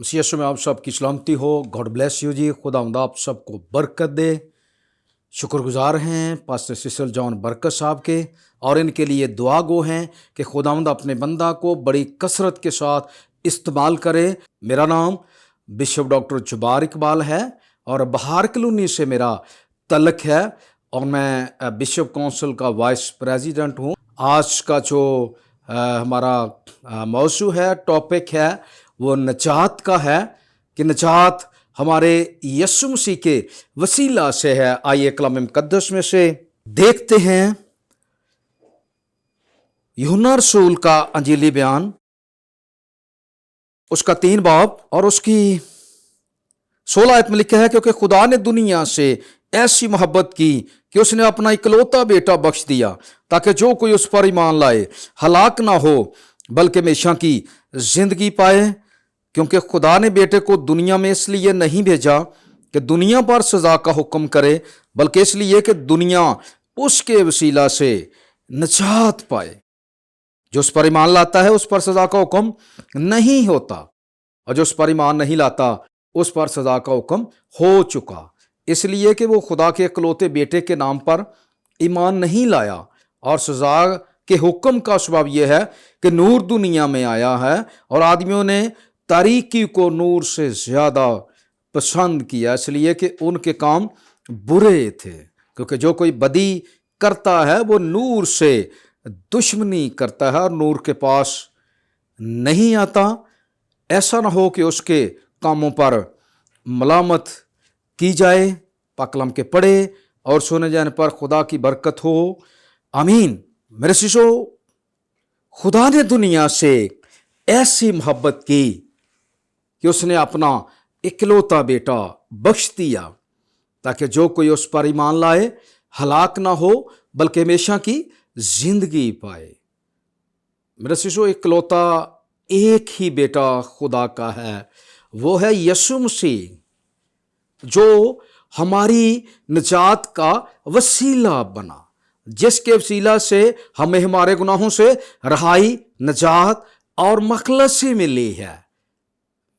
मसीह यीशु में आप सब की सलामती हो। गॉड ब्लेस यू जी। खुदावंद आप सबको बरकत दे। शुक्रगुजार हैं पास्टर सिसल जॉन बरकत साहब के, और इनके लिए दुआ गो हैं कि खुदावंद अपने बंदा को बड़ी कसरत के साथ इस्तेमाल करे। मेरा नाम बिशप डॉक्टर जुबार इकबाल है और बहार कॉलोनी से मेरा तलक है, और मैं बिशप काउंसिल का वाइस प्रेसिडेंट हूँ। आज का जो हमारा मौजू है, टॉपिक है, वो नजात का है कि नजात हमारे यीशु मसीह के वसीला से है। आइए कलाम मुकद्दस में से देखते हैं यूहन्ना रसूल का अंजीली बयान, उसका 3 बाब और उसकी 16 आयत में लिखा है, क्योंकि खुदा ने दुनिया से ऐसी मोहब्बत की कि उसने अपना इकलौता बेटा बख्श दिया, ताकि जो कोई उस पर ईमान लाए हलाक ना हो बल्कि हमेशा की जिंदगी पाए। क्योंकि खुदा ने बेटे को दुनिया में इसलिए नहीं भेजा कि दुनिया पर सजा का हुक्म करे, बल्कि इसलिए कि दुनिया उसके वसीला से नजात पाए। जो उस पर ईमान लाता है उस पर सजा का हुक्म नहीं होता, और जो उस पर ईमान नहीं लाता उस पर सजा का हुक्म हो चुका, इसलिए कि वो खुदा के इकलौते बेटे के नाम पर ईमान नहीं लाया। और सजा के हुक्म का स्वभाव यह है कि नूर दुनिया में आया है और आदमियों ने तारीकी को नूर से ज्यादा पसंद किया, इसलिए कि उनके काम बुरे थे। क्योंकि जो कोई बदी करता है वो नूर से दुश्मनी करता है और नूर के पास नहीं आता। ऐसा ना हो कि उसके कामों पर मलामत की जाए। पाकलम के पढ़े और सुने जाने पर खुदा की बरकत हो। आमीन। मेरे शिशो, खुदा ने दुनिया से ऐसी मोहब्बत की कि उसने अपना इकलौता बेटा बख्श दिया, ताकि जो कोई उस पर ईमान लाए हलाक ना हो बल्कि हमेशा की जिंदगी पाए। मेरे शिशो, इकलौता एक ही बेटा खुदा का है, वो है यीशु मसीह, जो हमारी निजात का वसीला बना, जिसके वसीला से हमें हमारे गुनाहों से रहाई, निजात और मखलसी मिली है।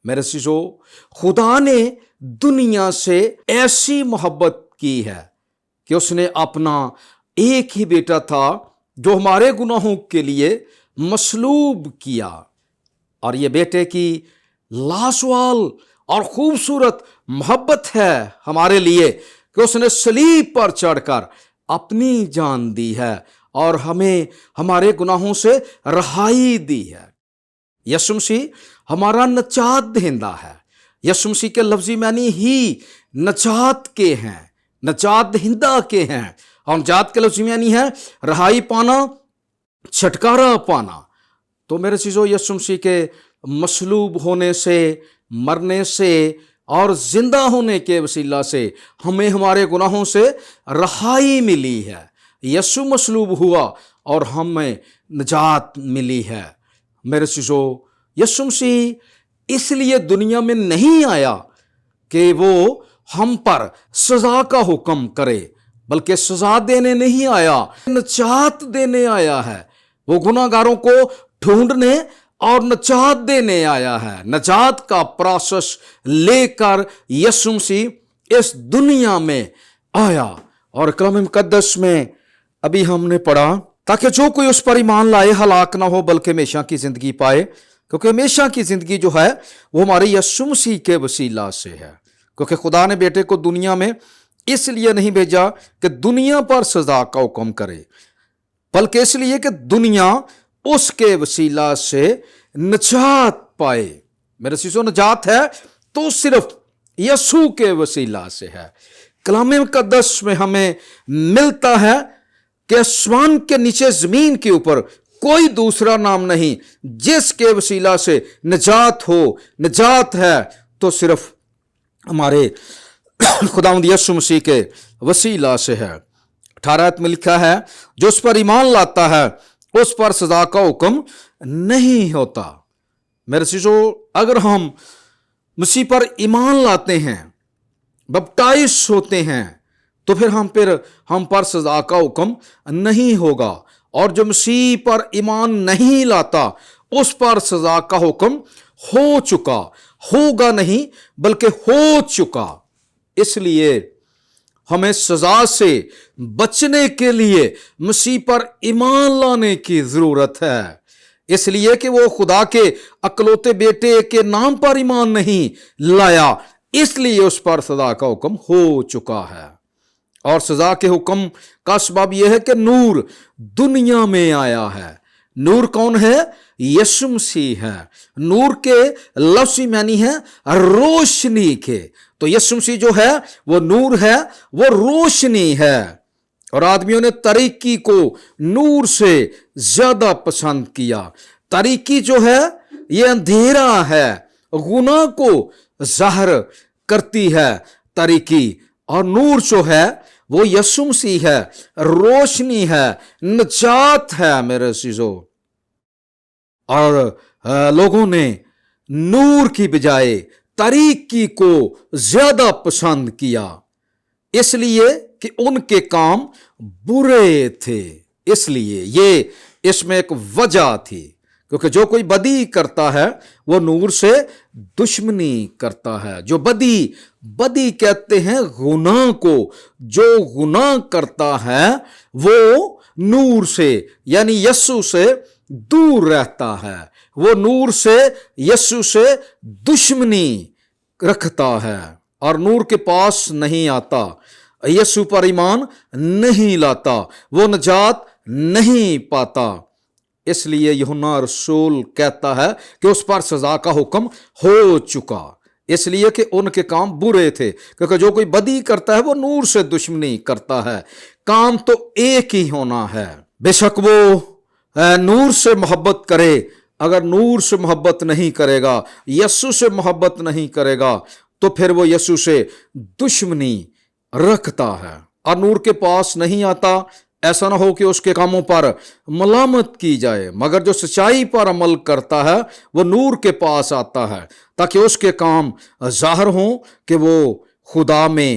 मेरे शिशो, खुदा ने दुनिया से ऐसी मोहब्बत की है कि उसने अपना एक ही बेटा था जो हमारे गुनाहों के लिए मसलूब किया। और ये बेटे की लाजवाब और खूबसूरत मोहब्बत है हमारे लिए कि उसने सलीब पर चढ़कर अपनी जान दी है और हमें हमारे गुनाहों से रहाई दी है। यीशु मसीह हमारा नजात दहिंदा है। यीशु मसीह के लफ्जी मानी ही नजात के हैं, नजात दहिंदा के हैं, और नजात के लफ्जी मानी है रहाई पाना, छुटकारा पाना। तो मेरे चीज़ों, यीशु मसीह के मसलूब होने से, मरने से और जिंदा होने के वसीला से हमें हमारे गुनाहों से रहाई मिली है। यीशु मसलूब हुआ और हमें नजात मिली है। मेरे चीज़ों, यीशु मसीह इसलिए दुनिया में नहीं आया कि वो हम पर सजा का हुक्म करे, बल्कि सजा देने नहीं आया, नजात देने आया है। वो गुनाहगारों को ढूंढने और नजात देने आया है। नजात का प्रोसेस लेकर यीशु मसीह इस दुनिया में आया। और कलाम मुकद्दस में अभी हमने पढ़ा, ताकि जो कोई उस पर ईमान लाए हलाक ना हो बल्कि हमेशा की जिंदगी पाए। क्योंकि हमेशा की जिंदगी जो है वो हमारे यीशु मसीह के वसीला से है। क्योंकि खुदा ने बेटे को दुनिया में इसलिए नहीं भेजा कि दुनिया पर सजा का हुक्म करे, बल्कि इसलिए कि दुनिया उसके वसीला से नजात पाए। मेरे सीसो, नजात है तो सिर्फ यीशु के वसीला से है। कलाम मुकद्दस में हमें मिलता है कि आसमान के नीचे जमीन के ऊपर कोई दूसरा नाम नहीं जिसके वसीला से नजात हो। नजात है तो सिर्फ हमारे खुदावंद यीशु मसीह के वसीला से है। 18 में लिखा है, जो उस पर ईमान लाता है उस पर सजा का हुक्म नहीं होता। मेरे चीजों, अगर हम मसीह पर ईमान लाते हैं, बपटाइज होते हैं, تو پھر ہم پر سزا کا حکم نہیں ہوگا، اور جو مسیح پر ایمان نہیں لاتا اس پر سزا کا حکم ہو چکا، ہوگا نہیں بلکہ ہو چکا۔ اس لیے ہمیں سزا سے بچنے کے لیے مسیح پر ایمان لانے کی ضرورت ہے، اس لیے کہ وہ خدا کے اکلوتے بیٹے کے نام پر ایمان نہیں لایا، اس لیے اس پر سزا کا حکم ہو چکا ہے۔ اور سزا کے حکم کا سبب یہ ہے کہ نور دنیا میں آیا ہے۔ نور کون ہے؟ یسوع مسیح ہے۔ نور کے لفظی معنی ہے روشنی کے، تو یسوع مسیح جو ہے وہ نور ہے، وہ روشنی ہے۔ اور آدمیوں نے تاریکی کو نور سے زیادہ پسند کیا۔ تاریکی جو ہے یہ اندھیرا ہے، گناہ کو ظاہر کرتی ہے تاریکی، اور نور جو ہے وہ یسوع مسیح ہے، روشنی ہے، نجات ہے میرے عزیزو۔ اور لوگوں نے نور کی بجائے تاریکی کو زیادہ پسند کیا، اس لیے کہ ان کے کام برے تھے۔ اس لیے یہ اس میں ایک وجہ تھی، کیونکہ جو کوئی بدی کرتا ہے وہ نور سے دشمنی کرتا ہے۔ جو بدی کہتے ہیں گناہ کو، جو گناہ کرتا ہے وہ نور سے یعنی یسوع سے دور رہتا ہے، وہ نور سے یسوع سے دشمنی رکھتا ہے اور نور کے پاس نہیں آتا، یسوع پر ایمان نہیں لاتا، وہ نجات نہیں پاتا۔ اس لیے یوحنا رسول کہتا ہے کہ اس پر سزا کا حکم ہو چکا، اس لیے کہ ان کے کام برے تھے، کیونکہ جو کوئی بدی کرتا ہے وہ نور سے دشمنی کرتا ہے۔ کام تو ایک ہی ہونا ہے، بے شک وہ نور سے محبت کرے، اگر نور سے محبت نہیں کرے گا، یسوع سے محبت نہیں کرے گا، تو پھر وہ یسوع سے دشمنی رکھتا ہے اور نور کے پاس نہیں آتا۔ ایسا نہ ہو کہ اس کے کاموں پر ملامت کی جائے، مگر جو سچائی پر عمل کرتا ہے وہ نور کے پاس آتا ہے تاکہ اس کے کام ظاہر ہوں کہ وہ خدا میں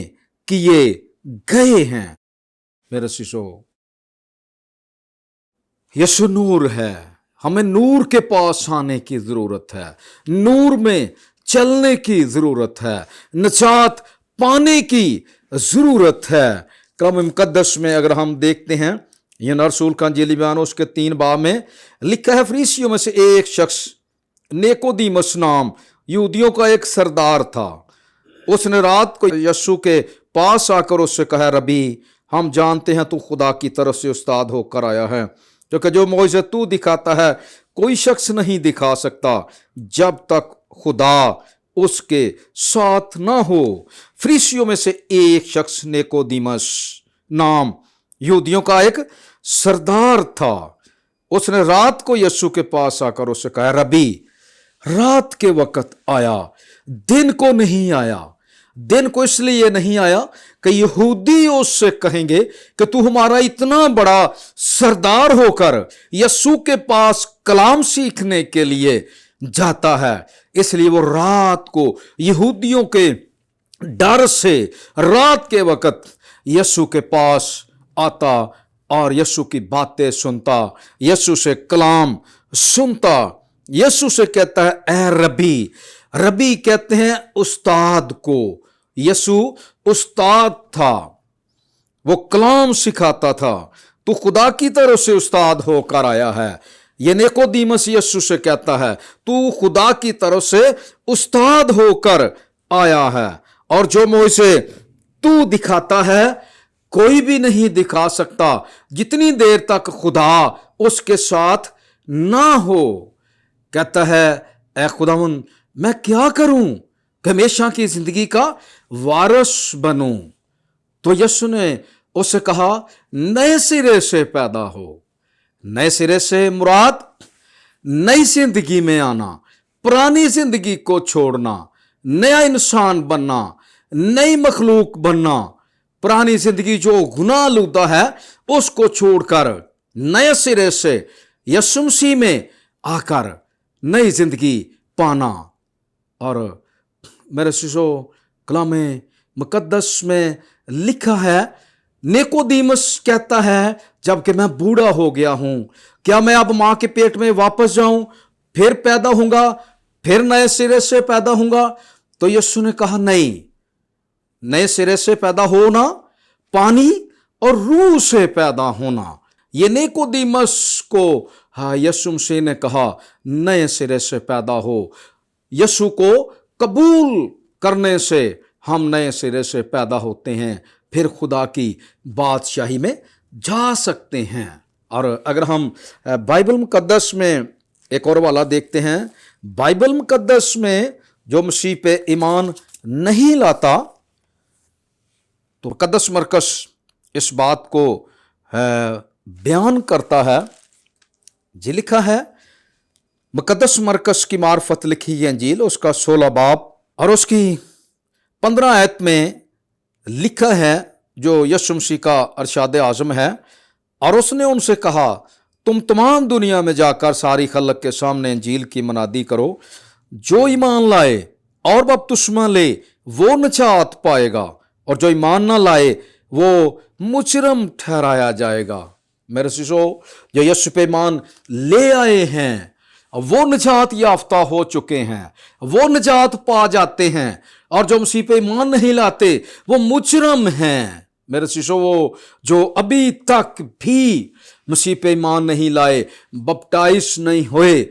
کیے گئے ہیں۔ میرے سیسو، یسوع نور ہے، ہمیں نور کے پاس آنے کی ضرورت ہے، نور میں چلنے کی ضرورت ہے، نجات پانے کی ضرورت ہے۔ کلام مقدس میں اگر ہم دیکھتے ہیں، یوحنا رسول کا انجیلی بیان اس کے 3 باب میں لکھا ہے، فریسیوں میں سے ایک شخص نیکودیمس نام یہودیوں کا ایک سردار تھا، اس نے رات کو یسوع کے پاس آ کر اس سے کہا، ربی ہم جانتے ہیں تو خدا کی طرف سے استاد ہو کر آیا ہے، کیونکہ جو معجزے تو دکھاتا ہے کوئی شخص نہیں دکھا سکتا جب تک خدا اس کے ساتھ نہ ہو۔ فریسیوں میں سے ایک شخص نیکودیمس نام یہودیوں کا ایک سردار تھا، اس نے رات کو یسوع کے پاس آ کر اس سے کہا، ربی رات کے وقت آیا، دن کو نہیں آیا۔ دن کو اس لیے نہیں آیا کہ یہودی اس سے کہیں گے کہ تو ہمارا اتنا بڑا سردار ہو کر یسوع کے پاس کلام سیکھنے کے لیے جاتا ہے، اس لیے وہ رات کو یہودیوں کے ڈر سے رات کے وقت یسوع کے پاس آتا اور یسوع کی باتیں سنتا، یسوع سے کلام سنتا، یسوع سے کہتا ہے اے ربی۔ ربی کہتے ہیں استاد کو، یسوع استاد تھا، وہ کلام سکھاتا تھا، تو خدا کی طرف سے استاد ہو کر آیا ہے۔ یہ نیکودیمس یسوع سے کہتا ہے تو خدا کی طرف سے استاد ہو کر آیا ہے، اور جو معجزے تو دکھاتا ہے کوئی بھی نہیں دکھا سکتا جتنی دیر تک خدا اس کے ساتھ نہ ہو۔ کہتا ہے اے خداوند میں کیا کروں کہ ہمیشہ کی زندگی کا وارث بنوں؟ تو یسوع نے اس سے کہا نئے سرے سے پیدا ہو۔ نئے سرے سے مراد نئی زندگی میں آنا، پرانی زندگی کو چھوڑنا، نیا انسان بننا، نئی مخلوق بننا۔ پرانی زندگی جو گناہ آلودہ ہے اس کو چھوڑ کر نئے سرے سے یسوع مسیح میں آ کر نئی زندگی پانا۔ اور میرے سیسو، کلام مقدس میں लिखा है, निकोदेमस कहता है जबकि मैं बूढ़ा हो गया हूं, क्या मैं अब मां के पेट में वापस जाऊं, फिर पैदा होऊंगा, फिर नए सिरे से पैदा होऊंगा? तो यीशु ने कहा नहीं, नए सिरे से पैदा होना, पानी और रूह से पैदा होना। ये निकोदेमस को यीशु मसीह ने कहा नए सिरे से पैदा हो। यीशु को कबूल करने से हम नए सिरे से पैदा होते हैं, फिर खुदा की बादशाही में जा सकते हैं। और अगर हम बाइबल मुकद्दस में एक और वाला देखते हैं, बाइबल मुकद्दस में जो मसीह पे ईमान नहीं लाता, तो मुकद्दस मरकस इस बात को बयान करता है। जी लिखा है, मुकद्दस मरकस की मार्फत लिखी ये अंजील, उसका 16 बाब और उसकी 15 आयत में लिखा है, जो यीशु मसीह का अरशाद आज़म है। और उसने उनसे कहा, तुम तमाम दुनिया में जाकर सारी खलक के सामने अंजील की मनादी करो। जो ईमान लाए और बपतिस्मा ले वो नजात पाएगा, और जो ईमान ना लाए वो मुजरम ठहराया जाएगा। मेरे शिशो, जो यीशु पे ईमान ले आए हैं वो निजात याफ्ता हो चुके हैं, वो निजात पा जाते हैं। और जो मसीह पे ईमान नहीं लाते वो मुजरम हैं। मेरे शिशो, वो जो अभी तक भी मसीह पे ईमान नहीं लाए, बपटाइज नहीं हुए,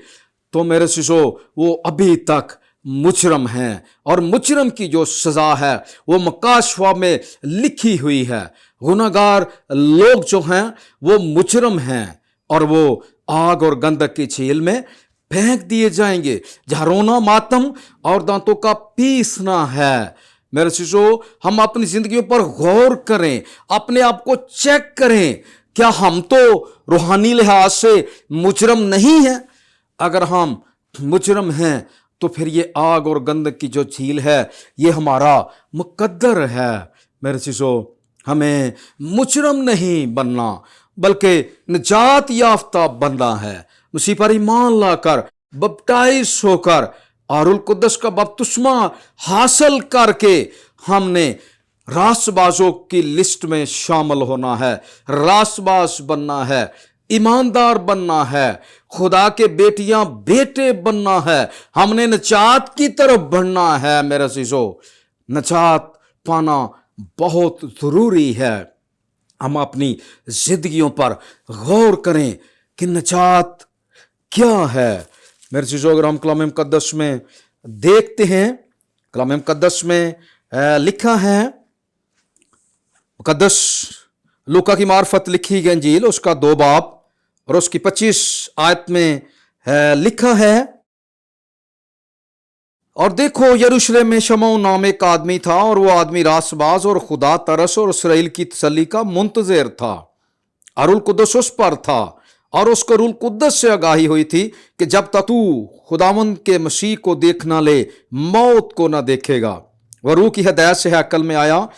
तो मेरे शिशो वो अभी तक मुजरम हैं। और मुजरम की जो सजा है वो मकाशवा में लिखी हुई है। गुनाहगार लोग जो हैं वो मुजरम हैं, और वो आग और गंधक की झील में फेंक दिए जाएंगे, जहां रोना, मातम और दांतों का पीसना है। मेरे शिशो, हम अपनी जिंदगियों पर गौर करें, अपने आप को चेक करें, क्या हम तो रूहानी लिहाज से मुजरम नहीं हैं? अगर हम मुजरम हैं तो फिर ये आग और गंधक की जो झील है ये हमारा मुकद्दर है। मेरे शिशो, हमें मुजरम नहीं बनना, बल्कि निजात याफ्ता बनना है। मसीह पर ईमान लाकर, बपटाइज होकर, और कुद्दस का बपतिस्मा हासिल करके हमने रासबाजों की लिस्ट में शामिल होना है, रासबाज बनना है, ईमानदार बनना है, खुदा के बेटियां बेटे बनना है। हमने नजात की तरफ बढ़ना है। मेरे अजीजो, नजात पाना बहुत जरूरी है। हम अपनी जिंदगियों पर गौर करें कि नजात क्या है। मेरे चीज़ों, अगर हम कलाम मुकद्दस में देखते हैं, कलाम मुकद्दस में लिखा है, मुकद्दस लूका की मार्फत लिखी गई अंजील, उसका 2 बाब और उसकी 25 आयत में लिखा है, और देखो यरूशलेम में शमौन नाम एक आदमी था, और वो आदमी रासबाज और खुदा तरस और इसराइल की तसल्ली का मुंतज़िर था। और रूह कुद्दस उस पर था, और उसको रूह कुद्दस से आगाही हुई थी कि जब तक तू खुदावंद के मसीह को देख ना ले, मौत को ना देखेगा। वह रूह की हिदायत से हैकल में आया,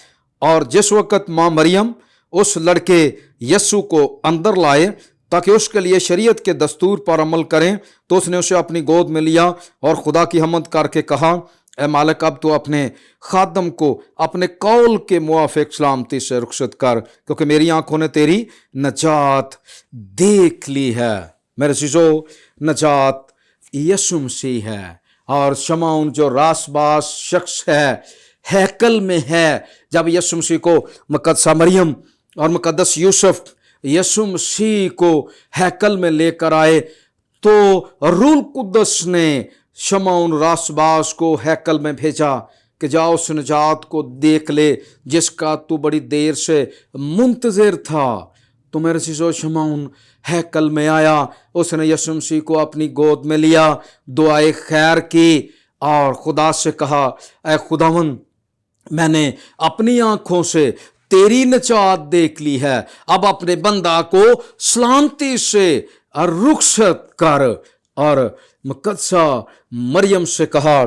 और जिस वक़्त माँ मरियम उस लड़के यस्सु को अंदर लाए ताकि उसके लिए शरीयत के दस्तूर पर अमल करें, तो उसने उसे अपनी गोद में लिया और खुदा की हमद करके कहा, ए मालिक, अब तो अपने खादम को अपने कौल के मुआफिक सलामती से रुखसत कर, क्योंकि मेरी आंखों ने तेरी नजात देख ली है। मेरे चीज़ों, नजात यीशु मसीह है। और शमौन जो रासबाज शख्स है, हैकल में है, जब यीशु मसीह को मुकद्दसा मरियम और मुकद्दस यूसुफ यीशु मसीह को हैकल में लेकर आए, तो रूह कुद्दस ने शमौन रासबाज को हैकल में भेजा कि जाओ उस नजात को देख ले जिसका तू बड़ी देर से मुंतज़िर था। तो मेरे चीज़ों, शमौन हैकल में आया, उसने यीशु मसीह को अपनी गोद में लिया, दुआए खैर की और खुदा से कहा, ऐ खुदावन, मैंने अपनी आंखों से तेरी नजात देख ली है, अब अपने बंदा को सलामती से रुखसत कर। और मुकद्दसा मरियम से कहा,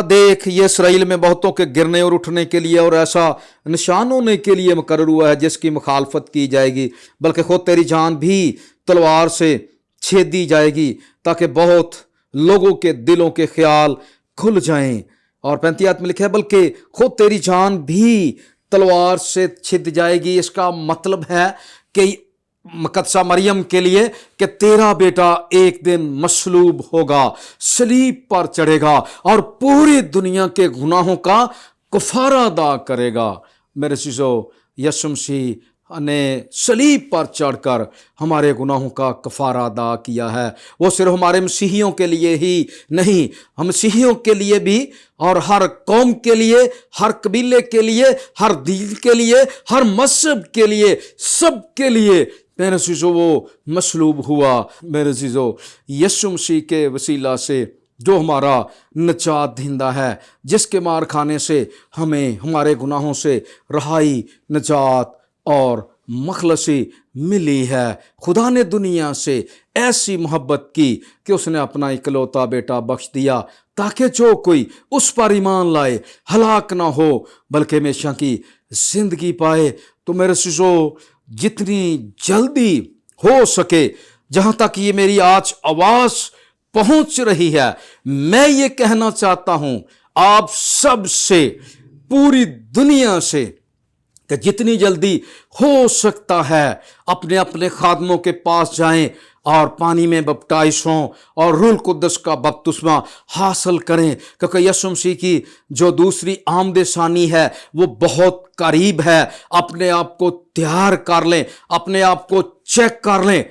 देख, ये इसराइल में बहुतों के गिरने और उठने के लिए और ऐसा निशान होने के लिए मुकर्रर हुआ है जिसकी मुखालफत की जाएगी, बल्कि खुद तेरी जान भी तलवार से छेदी जाएगी, ताकि बहुत लोगों के दिलों के ख्याल खुल जाएं। और 35 आयत में लिखा है बल्कि खुद तेरी जान भी तलवार से छिद जाएगी। इसका मतलब है कि मुकद्दसा मरियम के लिए कि तेरा बेटा एक दिन मसलूब होगा, सलीब पर चढ़ेगा और पूरी दुनिया के गुनाहों का कफारा अदा करेगा। मेरे चीज़ों, यीशु मसीह ने सलीब पर चढ़कर हमारे गुनाहों का कफारा अदा किया है। वो सिर्फ हमारे मसीहियों के लिए ही नहीं, हम मसीहियों के लिए भी और हर कौम के लिए, हर कबीले के लिए, हर दीन के लिए, हर मजहब के लिए, सब के लिए मेरे चीज़ों वो मसलूब हुआ। मेरे चीज़ों, यीशु मसीह के वसीला से जो हमारा नजात दहिंदा है, जिसके मार खाने से हमें हमारे गुनाहों से रहाई, नजात और मखलसी मिली है। खुदा ने दुनिया से ऐसी मोहब्बत की कि उसने अपना इकलौता बेटा बख्श दिया ताकि जो कोई उस पर ईमान लाए हलाक ना हो बल्कि हमेशा की जिंदगी पाए। तो मेरे शिशो, जितनी जल्दी हो सके, जहाँ तक ये मेरी आज आवाज़ पहुँच रही है, मैं ये कहना चाहता हूँ आप सब से, पूरी दुनिया से, कि जितनी जल्दी हो सकता है अपने अपने खादमों के पास जाएं और पानी में बपटाइश हों और रूह कुद्दस का बपतिस्मा हासिल करें, क्योंकि यीशु मसीह की जो दूसरी आमद-ए-सानी है वो बहुत करीब है। अपने आप को तैयार कर लें, अपने आप को चेक कर लें।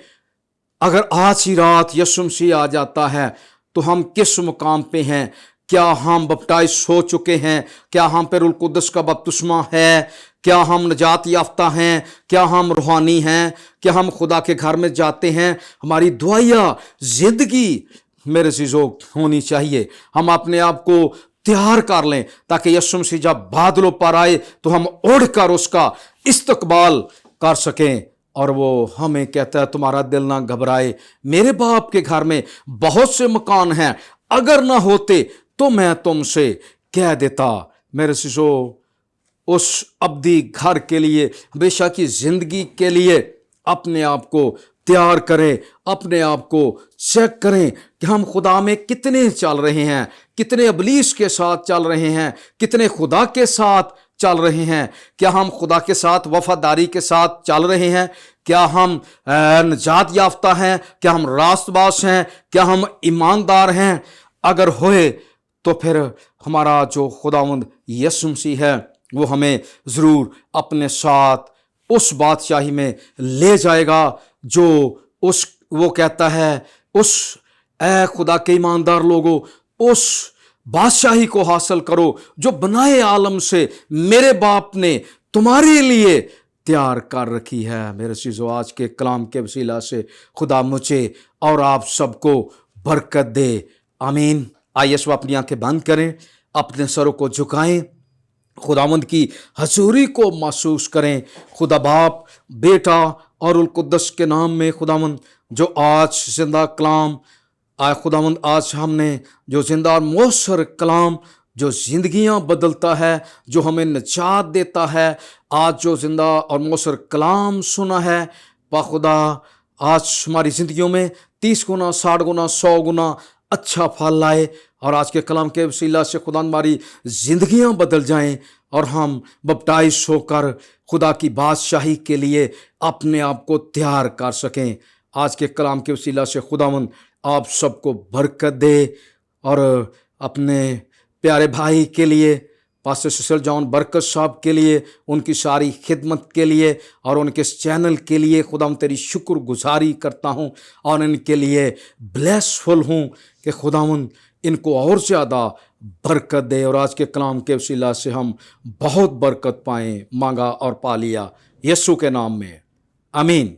अगर आज ही रात यीशु मसीह आ जाता है तो हम किस मुकाम पे हैं? क्या हम बपटाइज हो चुके हैं? क्या हम पे रूह कुद्दस का बपतिस्मा है? क्या हम नजात याफ्ता हैं? क्या हम रूहानी हैं? क्या हम खुदा के घर में जाते हैं? हमारी दुआया जिंदगी मेरे चीज़ों होनी चाहिए। हम अपने आप को तैयार कर लें ताकि यीशु मसीह जब बादलों पर आए तो हम उड़कर उसका इस्तकबाल कर सकें। और वो हमें कहता है तुम्हारा दिल ना घबराए, मेरे बाप के घर में बहुत से मकान हैं, अगर ना होते तो मैं तुमसे कह देता। मेरे शिशो, उस अब्दी घर के लिए, हमेशा की जिंदगी के लिए अपने आप को तैयार करें, अपने आप को चेक करें कि हम खुदा में कितने चल रहे हैं, कितने इब्लीस के साथ चल रहे हैं, कितने खुदा के साथ चल रहे हैं। क्या हम खुदा के साथ वफादारी के साथ चल रहे हैं? क्या हम नजात याफ्ता हैं? क्या हम रास्तबाज हैं? क्या हम ईमानदार हैं? अगर होए तो फिर हमारा जो खुदावंद यीशु मसीह है वो हमें ज़रूर अपने साथ उस बादशाही में ले जाएगा जो वो कहता है, उस ए खुदा के ईमानदार लोगों, उस बादशाही को हासिल करो जो बनाए आलम से मेरे बाप ने तुम्हारे लिए तैयार कर रखी है। मेरे चीज़ों, आज के कलाम के वसीला से खुदा मुझे और आप सबको बरकत दे। आमीन। आइए सब अपनी आंखें बंद करें, अपने सरों को झुकाएं, खुदावंद की हजूरी को महसूस करें। खुदा बाप, बेटा और उल कुद्दस के नाम में खुदावंद जो आज जिंदा कलाम खुदावंद, आज हमने जो जिंदा और मौसर कलाम जो ज़िंदगियां बदलता है, जो हमें निजात देता है, आज जो जिंदा और मौसर कलाम सुना है, पा खुदा आज हमारी ज़िंदगियों में 30 गुना, 60 गुना, 100 गुना अच्छा फल लाए। और आज के कलाम के वसीला से खुदा हमारी ज़िंदगियां बदल जाएं और हम बपटाइश होकर खुदा की बादशाही के लिए अपने आप को तैयार कर सकें। आज के कलाम के वसीला से खुदावंद आप सबको बरकत दे। और अपने प्यारे भाई के लिए, पास्टर सिसिल जॉन बरकत साहब के लिए, उनकी सारी खिदमत के लिए और उनके इस चैनल के लिए खुदा तेरी शुक्रगुजारी करता हूँ और इनके लिए ब्लेसफुल हूँ कि खुदावंद इनको और ज़्यादा बरकत दे। और आज के कलाम के वसीला से हम बहुत बरकत पाएँ, मांगा और पा लिया यीशु के नाम में, आमीन।